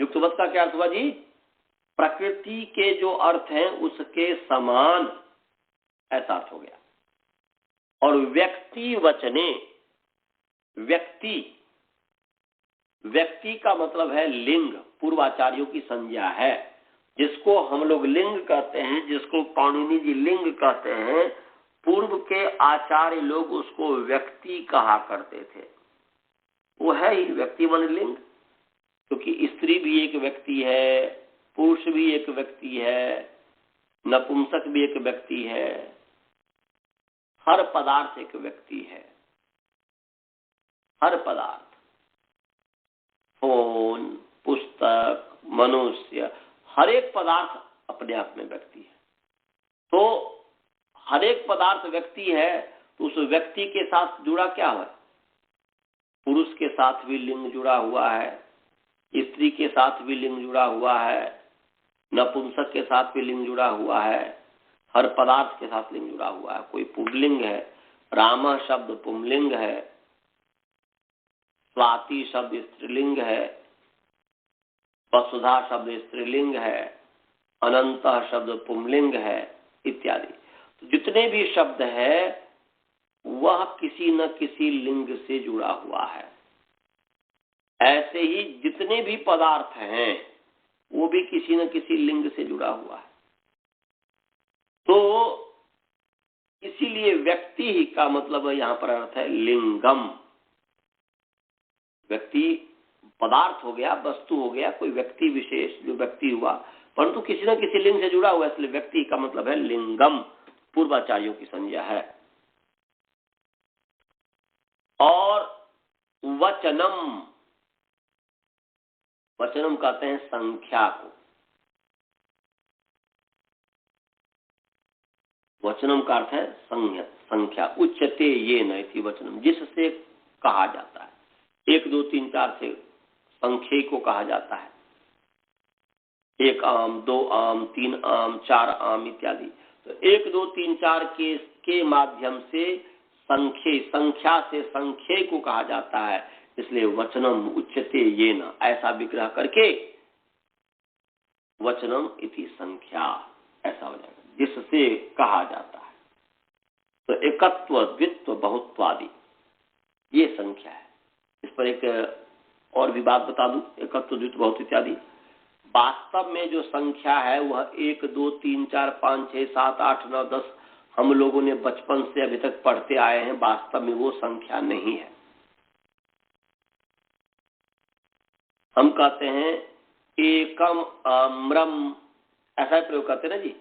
युक्त वत का क्या अर्थ हुआ जी? प्रकृति के जो अर्थ हैं उसके समान, ऐसा अर्थ हो गया। और व्यक्ति वचने, व्यक्ति, व्यक्ति का मतलब है लिंग, पूर्वाचार्यों की संज्ञा है, जिसको हम लोग लिंग कहते हैं, जिसको पाणिनि जी लिंग कहते हैं, पूर्व के आचार्य लोग उसको व्यक्ति कहा करते थे। वो है ही व्यक्ति मन लिंग, क्योंकि स्त्री भी एक व्यक्ति है, पुरुष भी एक व्यक्ति है, नपुंसक भी एक व्यक्ति है, हर पदार्थ एक व्यक्ति है, हर पदार्थ, फोन, पुस्तक, मनुष्य, हर एक पदार्थ अपने आप में व्यक्ति है। तो हर एक पदार्थ व्यक्ति है, तो उस व्यक्ति के साथ जुड़ा क्या है? पुरुष के साथ भी लिंग जुड़ा हुआ है, स्त्री के साथ भी लिंग जुड़ा हुआ है, नपुंसक के साथ भी लिंग जुड़ा हुआ है, हर पदार्थ के साथ लिंग जुड़ा हुआ है। कोई पुल्लिंग है, राम शब्द पुंलिंग है, स्वाति शब्द स्त्रीलिंग है, वसुधा शब्द स्त्रीलिंग है, अनंत शब्द पुंलिंग है, इत्यादि। तो जितने भी शब्द है वह किसी न किसी लिंग से जुड़ा हुआ है। ऐसे ही जितने भी पदार्थ हैं वो भी किसी न किसी लिंग से जुड़ा हुआ है। तो इसीलिए व्यक्ति ही का मतलब यहाँ पर अर्थ है लिंगम। व्यक्ति पदार्थ हो गया, वस्तु हो गया, कोई व्यक्ति विशेष जो व्यक्ति हुआ, परंतु किसी न किसी लिंग से जुड़ा हुआ, इसलिए व्यक्ति का मतलब है लिंगम, पूर्वाचार्यों की संज्ञा है। और वचनम, वचनम कहते हैं संख्या को। वचनम का अर्थ है संख्या। उच्चते ये नैति वचनम, जिससे कहा जाता है। 1 2 3 4 से संख्या को कहा जाता है। 1 आम, 2 आम, 3 आम, 4 आम इत्यादि। तो 1 2 3 4 के माध्यम से संख्या से संख्या को कहा जाता है। इसलिए वचनम उच्चते ये न, ऐसा विग्रह करके वचनम इति संख्या, ऐसा हो जाएगा, जिससे कहा जाता है। तो एकत्व, द्वित्व, बहुत्वादि ये संख्या है। इस पर एक और भी बात बता दूं, एकत्व, द्वित्व, बहुत इत्यादि। वास्तव में जो संख्या है वह 1 2 3 4 5 6 7 8 9 10 हम लोगों ने बचपन से अभी तक पढ़ते आए हैं। वास्तव में वो संख्या नहीं है। हम कहते हैं एकम आम्रम, ऐसा प्रयोग करते हैं ना जी।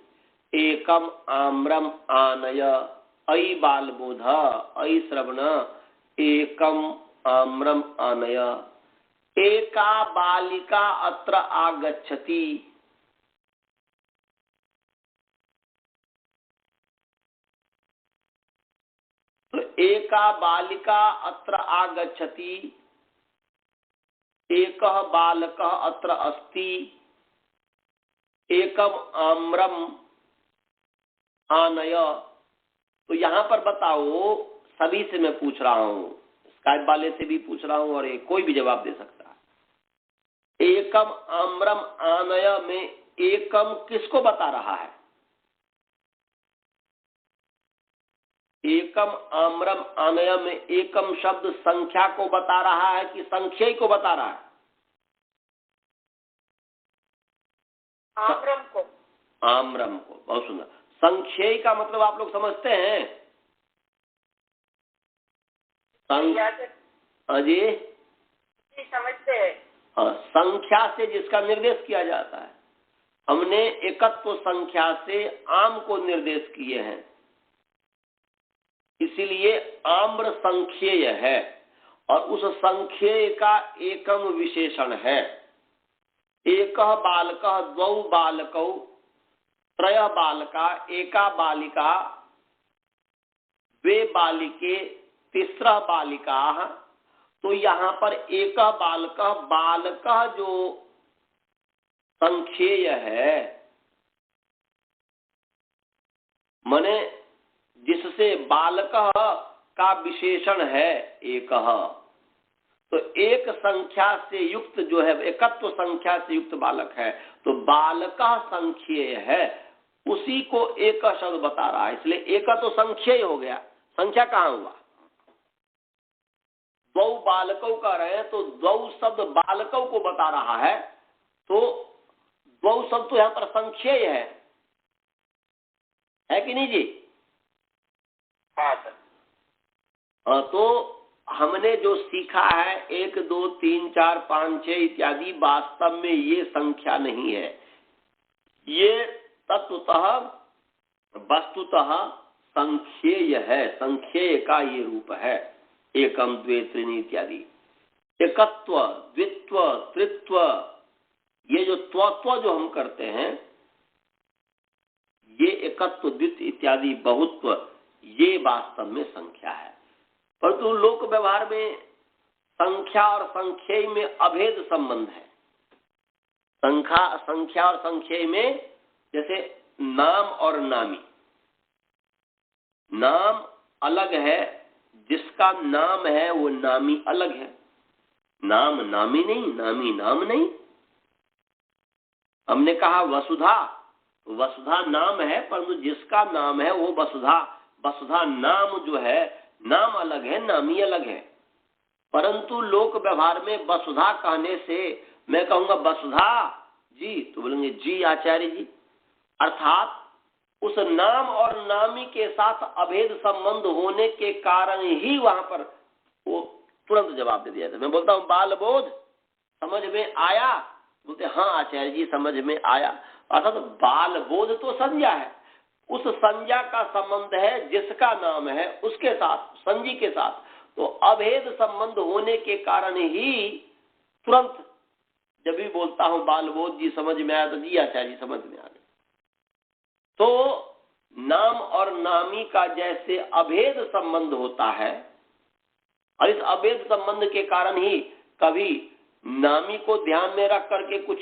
एकम आम्रम आनय, अयि बालबोध, अयि श्रवण, एकम आम्रम आनय। एका बालिका अत्र आगच्छति। तो एका बालिका अत्र आगच्छति, एकः बालकः अत्र अस्ति, एकम आम्रम आनय। तो यहां पर बताओ, सभी से मैं पूछ रहा हूं, स्काइप वाले से भी पूछ रहा हूं और कोई भी जवाब दे सकता है। एकम आम्रम आनय में एकम किसको बता रहा है? एकम आम्रम आनय में एकम शब्द संख्या को बता रहा है कि संख्या को बता रहा है? आम्रम को। आम्रम को। बहुत सुंदर। संख्या का मतलब आप लोग समझते हैं? हाँ जी, समझते हैं। हाँ, संख्या से जिसका निर्देश किया जाता है। हमने एकत्व संख्या से आम को निर्देश किए हैं, इसीलिए आम्र संख्येय है और उस संख्येय का एकम विशेषण है। एकः बालकः द्वौ बालकौ त्रयः बालका एका बालिका द्वे बालिके तीसरा बालिका। तो यहाँ पर एकः बालकः, बालकः जो संख्येय है, माने जिससे बालकः का विशेषण है एकः। तो एक संख्या से युक्त जो है, एकत्व संख्या से युक्त बालक है, तो बालकः संख्येय है, उसी को एक शब्द बता रहा है। इसलिए एक तो संख्येय हो गया, संख्या कहाँ हुआ? द्वौ बालकों कह रहे हैं, तो द्वौ शब्द बालकों को बता रहा है, तो द्वौ शब्द तो यहाँ पर संख्येय है कि नहीं जी? हाँ सर। हाँ, तो हमने जो सीखा है 1 2 3 4 5 6 इत्यादि, वास्तव में ये संख्या नहीं है, ये तत्वतः वस्तुतः संख्येय है। संख्येय का ये रूप है, एकम द्वे त्रीणि इत्यादि। एकत्व, द्वित्व, त्रित्व, ये जो त्वत्व जो हम करते हैं, ये एकत्व द्वित्व इत्यादि बहुत्व, ये वास्तव में संख्या है। परंतु लोक व्यवहार में संख्या और संख्येय में अभेद संबंध है। संख्या और संख्येय में जैसे नाम और नामी, नाम अलग है, जिसका नाम है वो नामी अलग है। नाम नामी नहीं, नामी नाम नहीं। हमने कहा वसुधा, वसुधा नाम है, परंतु जिसका नाम है वो वसुधा। वसुधा नाम जो है, नाम अलग है, नामी अलग है। परंतु लोक व्यवहार में वसुधा कहने से मैं कहूंगा वसुधा जी, तो बोलेंगे जी आचार्य जी, अर्थात उस नाम और नामी के साथ अभेद संबंध होने के कारण ही वहां पर वो तुरंत जवाब दे दिया था। मैं बोलता हूं बाल बोध समझ में आया, बोलते हाँ आचार्य जी समझ में आया। अर्थात बाल बोध तो संज्ञा है, उस संज्ञा का संबंध है जिसका नाम है उसके साथ, संजी के साथ। तो अभेद संबंध होने के कारण ही तुरंत जब भी बोलता हूं बाल बोध जी समझ में आया, तो जी आचार्य जी समझ में आ गया। तो नाम और नामी का जैसे अभेद संबंध होता है, और इस अभेद संबंध के कारण ही कभी नामी को ध्यान में रख करके कुछ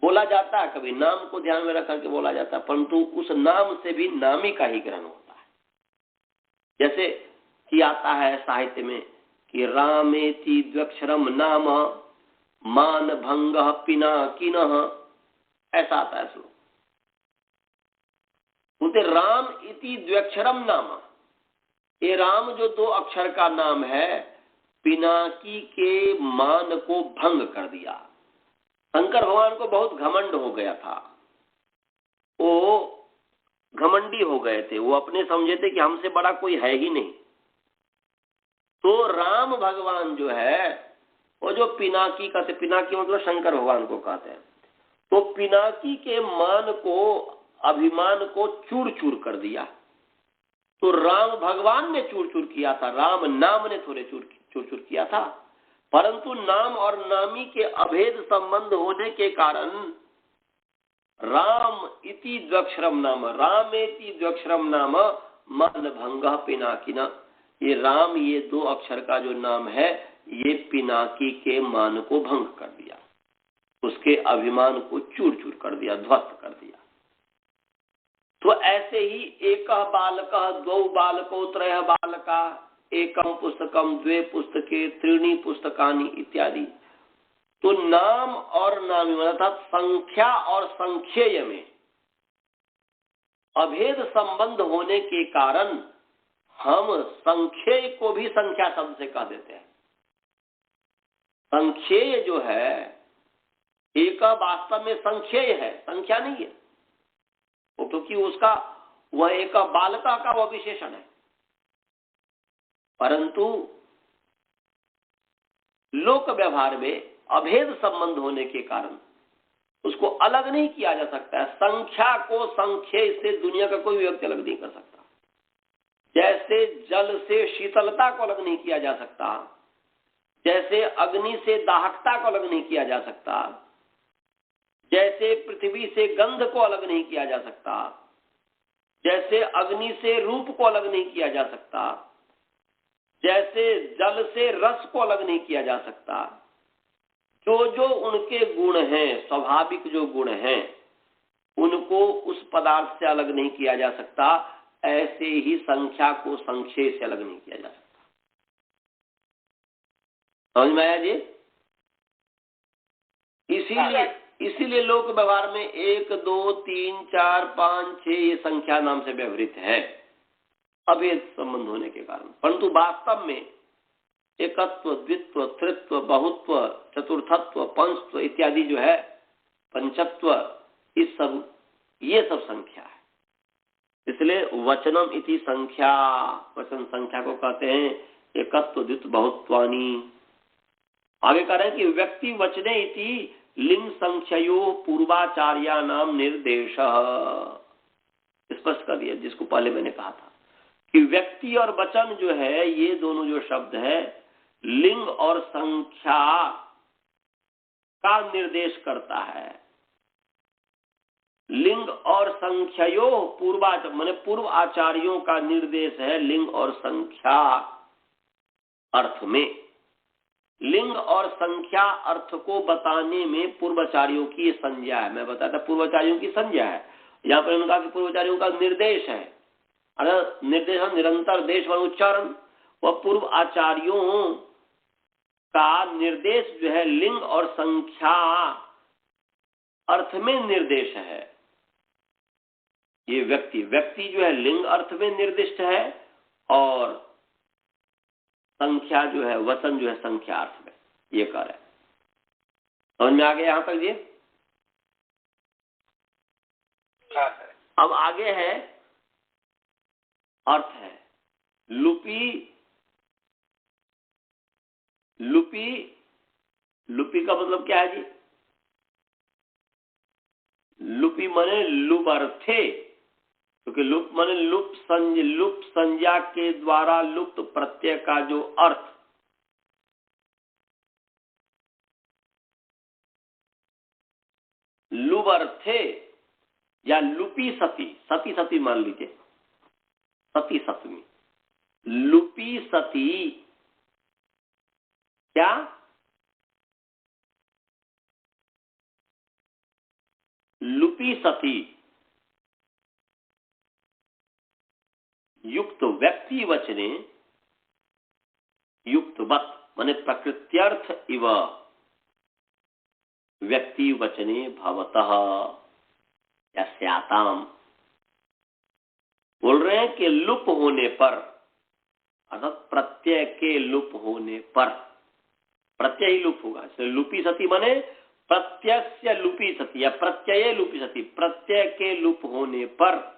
बोला जाता है, कभी नाम को ध्यान में रख करके बोला जाता है, परंतु उस नाम से भी नामी का ही ग्रहण होता है। जैसे कि आता है साहित्य में कि रामेति द्व्यक्षरम नाम मान भंग पिनाकिनः, ऐसा आता है श्लोक। बोलते राम इति द्व्यक्षरम नाम, ये राम जो 2 अक्षर का नाम है, पिनाकी के मान को भंग कर दिया। शंकर भगवान को बहुत घमंड हो गया था, वो घमंडी हो गए थे, वो अपने समझे थे कि हमसे बड़ा कोई है ही नहीं। तो राम भगवान जो है वो जो पिनाकी कहते, पिनाकी मतलब शंकर भगवान को कहते हैं, तो पिनाकी के मान को, अभिमान को चूर चूर कर दिया। तो राम भगवान ने चूर चूर किया था, राम नाम ने थोड़े चूर चूर किया था, परंतु नाम और नामी के अभेद संबंध होने के कारण राम इति द्वक्षरम नाम, रामेति द्वक्षरम नाम मानभंगः पिनाकिना, ये राम, ये दो अक्षर का जो नाम है, ये पिनाकी के मान को भंग कर दिया, उसके अभिमान को चूर चूर कर दिया, ध्वस्त कर दिया। तो ऐसे ही एक बालकः द्वौ बालकौ त्रयः बालका, एकम पुस्तकम द्वे पुस्तके त्रीणि पुस्तकानि इत्यादि। तो नाम और नामी अर्थात संख्या और संख्येय में अभेद संबंध होने के कारण हम संख्येय को भी संख्या शब्द से कह देते हैं। संख्येय जो है एक वास्तव में संख्येय है, संख्या नहीं है वो, क्योंकि उसका वह एक बालका का वह विशेषण है। परंतु लोक व्यवहार में अभेद संबंध होने के कारण उसको अलग नहीं किया जा सकता है। संख्या को संख्येय से दुनिया का कोई व्यक्ति अलग नहीं कर सकता। जैसे जल से शीतलता को अलग नहीं किया जा सकता, जैसे अग्नि से दाहकता को अलग नहीं किया जा सकता, जैसे पृथ्वी से गंध को अलग नहीं किया जा सकता, जैसे अग्नि से रूप को अलग नहीं किया जा सकता, जैसे जल से रस को अलग नहीं किया जा सकता, जो जो उनके गुण हैं, स्वाभाविक जो गुण हैं, उनको उस पदार्थ से अलग नहीं किया जा सकता, ऐसे ही संख्या को संख्या से अलग नहीं किया जा सकता। समझ में आया जी? इसीलिए लोक व्यवहार में 1 2 3 4 5 6 ये संख्या नाम से व्यवहृत है, अभेद संबंध होने के कारण। परंतु वास्तव में एकत्व, द्वित्व, त्रित्व, बहुत्व, चतुर्थत्व, पंचत्व इत्यादि जो है, पंचत्व, इस सब, ये सब संख्या है। इसलिए वचनम इति संख्या, वचन संख्या को कहते हैं एकत्व, द्वित्व, बहुत्वानि। आगे कह रहे हैं कि व्यक्ति वचने इति लिंग संख्ययो पूर्वाचार्या नाम निर्देश, स्पष्ट कर दिया, जिसको पहले मैंने कहा था कि व्यक्ति और वचन जो है, ये दोनों जो शब्द है लिंग और संख्या का निर्देश करता है। लिंग और संख्ययो पूर्वाचार माने पूर्व आचार्यों का निर्देश है लिंग और संख्या अर्थ में। लिंग और संख्या अर्थ को बताने में पूर्वाचार्यों की संज्ञा है। मैं बताता पूर्वाचार्यों की संज्ञा है, यहाँ पर उनका पूर्वाचार्यों का निर्देश है। अगर निर्देश निरंतर देश व उच्चारण, वह पूर्व आचार्यों का निर्देश जो है लिंग और संख्या अर्थ में निर्देश है। ये व्यक्ति जो है लिंग अर्थ में निर्दिष्ट है और संख्या जो है, वचन जो है संख्या अर्थ में, ये कर है। समझ में आ गया यहां तक ये? अब आगे है अर्थ है लुपी। लुपी का मतलब क्या है जी? लुपी माने लुप अर्थे, क्योंकि लुप माने लुप संज्ञा के द्वारा लुप्त प्रत्यय का जो अर्थ, लुप अर्थे या लुपी सती, सती मान लीजिए, सती सतमी, लुपी सती क्या? लुपी सती युक्त व्यक्ति वचने युक्तवत माने प्रकृत्यर्थ इव व्यक्ति वचने भवतः या स्याताम। बोल रहे हैं कि लुप होने पर, अर्थात प्रत्यय के लुप होने पर, प्रत्यय ही लुप होगा। इसलिए लुपी सती माने प्रत्यय लुपी सती या प्रत्यय लुपी सती, प्रत्यय के लुप होने पर,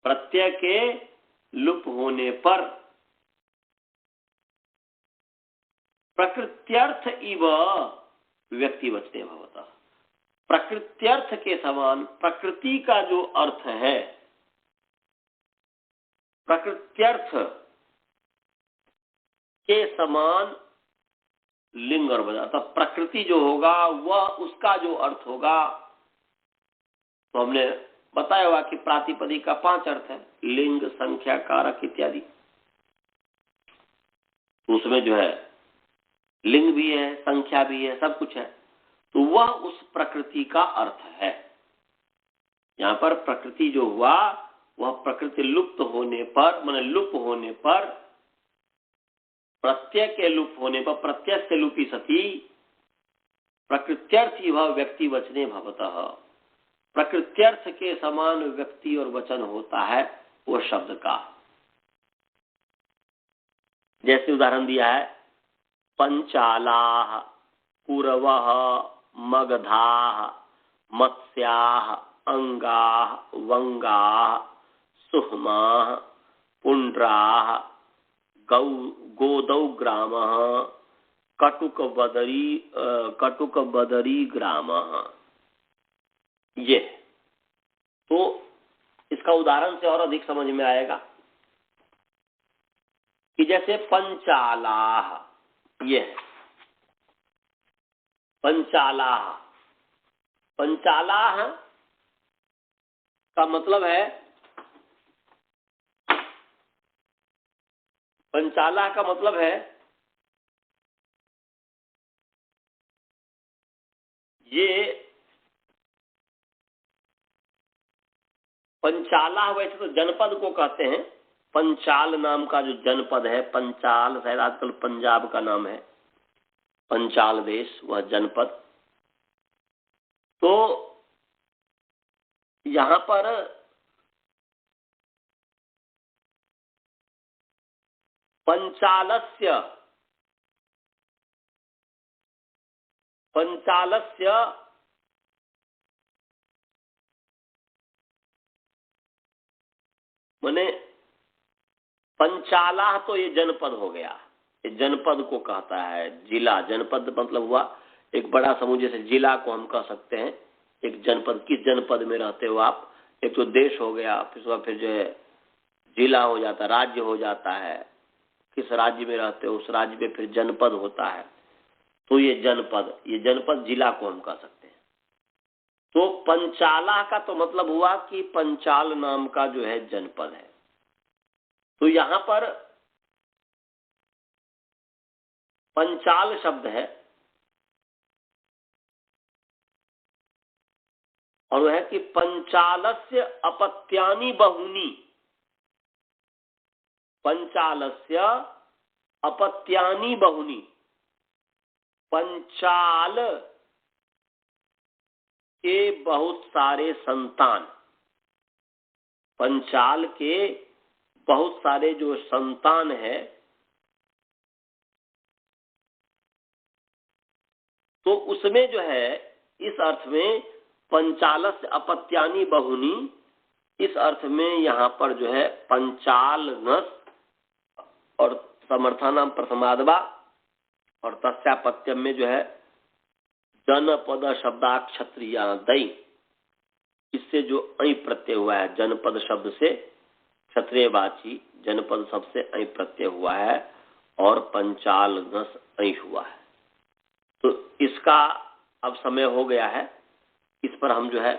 प्रत्यय के लुप होने पर प्रकृत्यर्थ इव व्यक्ति वचने भवतः, प्रकृत्यर्थ के समान प्रकृति का जो अर्थ है, प्रकृत्यर्थ के समान लिंग और वचन, तो प्रकृति जो होगा वह उसका जो अर्थ होगा, तो हमने बताया हुआ कि प्रातिपदिक का 5 अर्थ है, लिंग, संख्या, कारक इत्यादि। तो उसमें जो है लिंग भी है, संख्या भी है, सब कुछ है, तो वह उस प्रकृति का अर्थ है। यहाँ पर प्रकृति जो हुआ वह प्रकृति लुप्त होने पर, माने लुप्त होने पर, प्रत्यय के लुप्त होने पर, प्रत्यय से लुपी सती प्रकृत्यर्थ वह व्यक्ति वचने भवतः, प्रकृत्यर्थ के समान व्यक्ति और वचन होता है वो शब्द का। जैसे उदाहरण दिया है, पंचालाः, कुरवः, मगधाः, मत्स्याः, अंगाः, वंगाः, सुह्माः, पुंड्राः, गोदौ ग्रामः, कटुक बदरी ग्रामः। ये तो इसका उदाहरण से और अधिक समझ में आएगा कि जैसे पंचालाः, ये पंचालाः, पंचालाः का मतलब है, पंचालाः का मतलब है ये पंचालाः वैसे तो जनपद को कहते हैं। पंचाल नाम का जो जनपद है, पंचाल शायद आजकल पंजाब का नाम है, पंचाल देश, वह जनपद। तो यहां पर पंचालस्य, पंचालस्य माने पंचाला तो ये जनपद हो गया, ये जनपद को कहता है। जिला, जनपद मतलब हुआ एक बड़ा समूह, जैसे जिला को हम कह सकते हैं एक जनपद। किस जनपद में रहते हो आप, एक तो देश हो गया, फिर जो है जिला हो जाता है, राज्य हो जाता है, किस राज्य में रहते हो उस राज्य में फिर जनपद होता है। तो ये जनपद जिला को हम कह सकते हैं। तो पंचाला का तो मतलब हुआ कि पंचाल नाम का जो है जनपद है। तो यहां पर पंचाल शब्द है और वह है कि पंचालस्य अपत्यानि बहुनी, पंचालस्य अपत्यानि बहुनी, पंचाल के बहुत सारे संतान, पंचाल के बहुत सारे जो संतान है, तो उसमें जो है इस अर्थ में पंचालस्य अपत्यानि बहुनी, इस अर्थ में यहाँ पर जो है पंचाल नस और समर्थानाम प्रथमादवा और तस्यापत्यम में जो है जनपद शब्दाक्षत्रिया दई, इससे जो ऐ प्रत्यय हुआ है, जनपद शब्द से क्षत्रियवाची जनपद शब्द से ऐ प्रत्यय हुआ है और पंचाल नस ऐ हुआ है। तो इसका अब समय हो गया है, इस पर हम जो है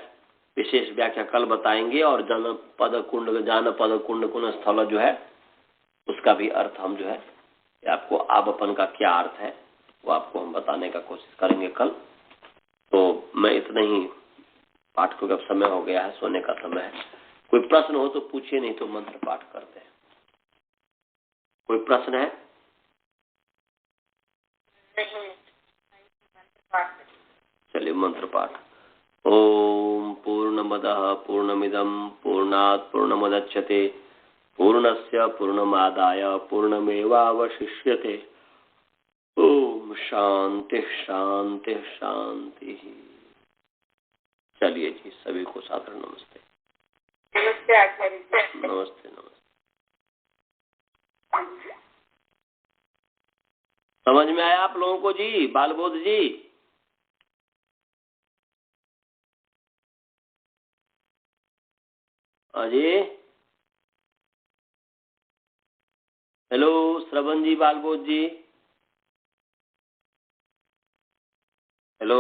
विशेष व्याख्या कल बताएंगे। और जानपद कुंड कुन स्थल जो है उसका भी अर्थ हम जो है आपको आपन का क्या अर्थ है वो आपको हम बताने का कोशिश करेंगे कल। तो मैं इतना ही, पाठ को अब समय हो गया है, सोने का समय है। कोई प्रश्न हो तो पूछिए, नहीं तो मंत्र पाठ करते हैं। कोई प्रश्न है? चलिए मंत्र पाठ। ओम पूर्णमदः पूर्णमिदं पूर्णात् पूर्णमुदच्यते पूर्णस्य पूर्णमादाय पूर्णमेवावशिष्यते। ओम शांति शांति शांति। चलिए जी, सभी को सादर नमस्ते। नमस्ते आचार्य जी। नमस्ते नमस्ते। समझ में आया आप लोगों को जी, बालबोध जी? अजी हेलो श्रवण जी, बालबोध जी, हेलो।